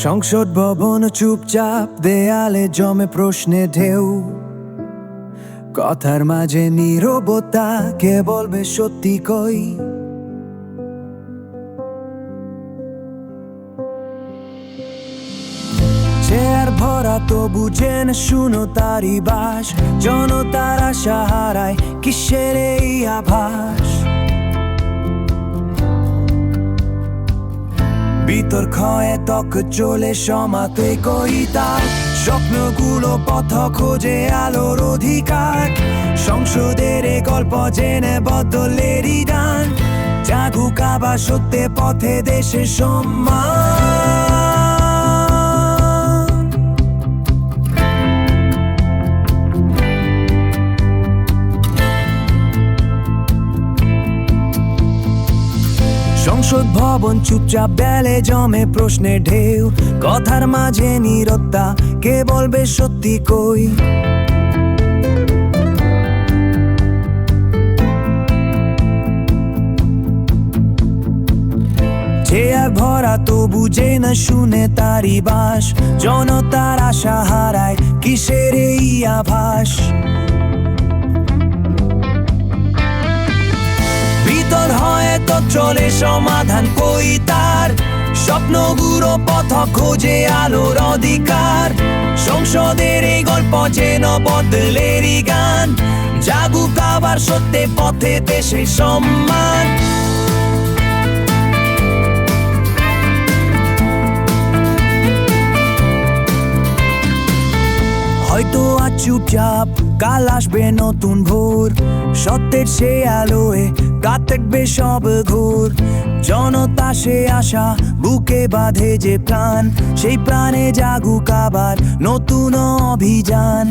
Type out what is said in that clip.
সংসদ ভবন চুপচাপ, দেয়ালে জমে প্রশ্নে ঢেউ। কথার মাঝে নীরবতা, কে বলবে সত্যি কই? চেয়ার ভরা তো বুঝেন, শুনো তারি বাস। জনতার আশা হারায়, কিসের এই আভাস? বিতর্ক তক চলে সমাতে কইতা, স্বপ্নগুলো পথ খোঁজে আলোর অধিকার। সংসদের এ গল্প জেনে বদলেরই গান, জাগুক আবার সত্যে পথে দেশের সম্মান। সংসদ ভবন চুপচাপ, বেলে জমে প্রশ্নে ঢেউ। কথার মাঝে নীরবতা, কে বলবে সত্যি কই? চেয়ার ভরা তো বুঝে না, শুনে তারি বাস। জনতার আশা হারায়, কিসের এই আভাস? ভিতর হয় তো চলে সমাধান কই তার, স্বপ্নগুলো পথ খোঁজে আলোর অধিকার। সংসদের এই গল্প যেন বদলেরই গান, জাগুক আবার সত্যে পথে দেশের সম্মান। হয়তো আজ চুপচাপ, কাল আসবে নতুন ভোর। সত্যের সে আলোয় কাটবে সব ঘোর। জনতা সে আশা, বুকে বাঁধে যে প্রাণ। সেই প্রাণে জাগুক আবার নতুন অভিযান।